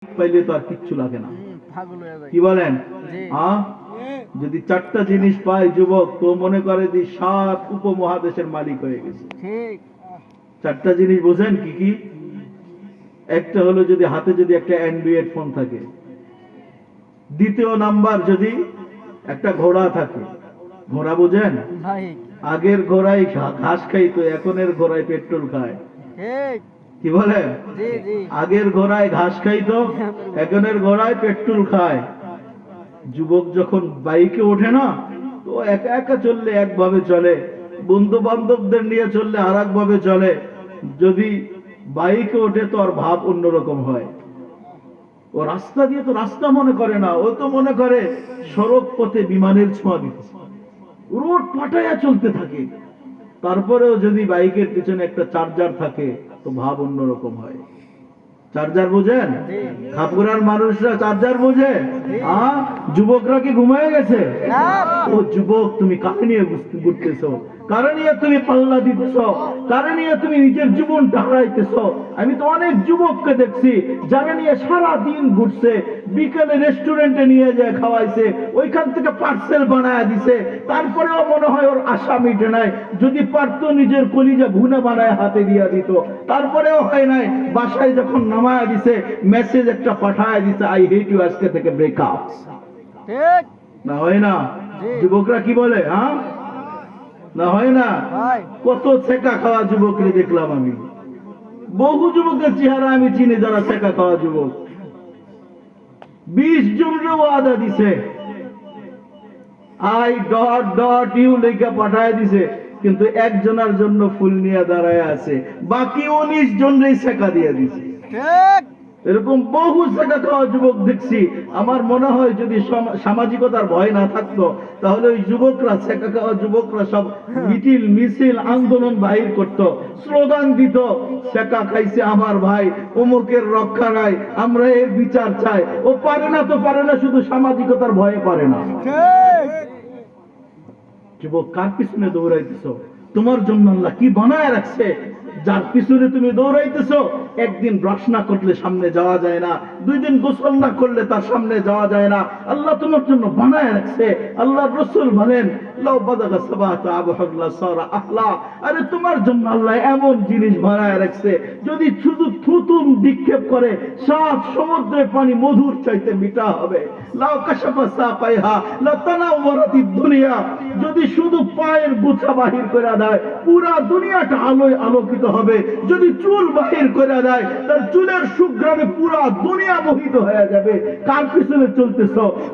পাইলে তো আর কিচ্ছু লাগে না। কি বলেন? যদি চারটা জিনিস পায় যুবক, তো মনে করে যে 7 উপমহাদেশের মালিক হয়ে গেছে। চারটা জিনিস বোঝেন কি কি? একটা হলো যদি হাতে যদি একটা অ্যান্ড্রয়েড ফোন থাকে, দ্বিতীয় নাম্বার যদি একটা ঘোড়া থাকে। ঘোড়া বোঝেন? আগের ঘোড়ায় ঘাস খাইতো, এখনের ঘোড়ায় পেট্রোল খায়। কি বলে? আগের ঘোড়ায় ঘাস খাইতো, এখনের ঘোড়ায় পেট্রোল খায়। যুবক যখন বাইকে ওঠে না, তো একা একা চললে একভাবে চলে, বন্ধু বান্ধবদের নিয়ে চললে আর একভাবে চলে। যদি বাইকে ওঠে তো আর ভাব অন্যরকম হয়। ও রাস্তা দিয়ে তো রাস্তা মনে করে না, ও তো মনে করে সড়ক পথে বিমানের ছোঁয়া দিচ্ছে, রোড পাটায়া চলতে থাকে। তারপরেও যদি বাইকের পিছনে একটা চার্জার থাকে তো ভাব অন্যরকম হয়। চার্জার বোঝেন? খাপুরার মানুষরা চার্জার বোঝে? যুবকরা কি ঘুমায় গেছে? ও যুবক, তুমি কাকে নিয়ে ঘুরতেছো? কারে নিয়ে তুমি পাল্লা দিতেছ? কারে নিয়ে তুমি নিজের জীবনটা হারাইতেছ? আমি তো অনেক যুবককে দেখছি যারা নিয়ে সারা দিন ঘুরছে, বিকেলে রেস্টুরেন্টে নিয়ে যায় খাওয়াইছে, ওইখান থেকে পার্সেল বানায় দিছে, তারপরেও মনে হয় ওর আশা মিটে নাই। যদি পারতো নিজের কলিজা ভুনা বানায় হাতে দিয়া দিত, তারপরেও হয় নাই। বাসায় যখন নামায় দিছে, মেসেজ একটা পাঠায় দিছে, আই হেট ইউ, আজকে থেকে ব্রেকআপ। ঠিক না? হয় না? যুবকরা কি বলে? না হয় না? কত ছেকা খাওয়া যুবকরে দেখলাম আমি। বহু যুবকের চেহারা আমি চিনি যারা ছেকা খাওয়া যুবক। 20 জনের ওয়াদা দিছে, আই ডট ডট ইউ লেখা পাঠায় দিছে, কিন্তু একজনের জন্য ফুল নিয়ে দাঁড়ায় আছে, বাকি 19 জনই ছেকা দিয়ে দিছে। এরকম বহু ছেকা খাওয়া যুবক দেখছি। আমার মনে হয় যদি সামাজিকতার ভয় না থাকতো, তাহলে ওই যুবকরা, ছেকা খাওয়া যুবকরা সব মিছিল মিছিল আন্দোলন বাহির করত, স্লোগান দিত, ছেকা খাইছে আমার ভাই, অমুকের রক্ষা নাই, আমরা এর বিচার চাই। ও পারে না তো পারে না, শুধু সামাজিকতার ভয়ে পারে না। যুবক, কার পিছনে দৌড়াইতেছ? তোমার জন্য আল্লাহ কি বানায় রাখছে, যার পিছনে তুমি দৌড়াইতেছ, একদিন ব্রাশ না করলে সামনে যাওয়া যায় না, 2 দিন গোসল না করলে তার সামনে যাওয়া যায় না। আল্লাহ তোমার জন্য বানায় রাখছে। আল্লাহর রাসূল বলেন, লাউ বাদাগা সাবাতা আবহাল্লা সারা আহলা। আরে তোমার জন্য আল্লাহ এমন জিনিস বানায় রাখছে, যদি শুধু থুতুম নিক্ষেপ করে 7 সমুদ্রের পানি মধুর চাইতে মিঠা হবে। লাউ কাশাফা সাকাইহা লা তানাওয়ারাতিদ দুনিয়া। যদি শুধু পায়ের গোছা বাহির করে দেয়, পুরা দুনিয়াটা আলোয় আলোকিত হবে। যদি চুল বাহির করে দেয়, তার চুলের সুঘ্রাণে পুরা দুনিয়া মোহিত হয়ে যাবে। কার পিছনে চলতেছ?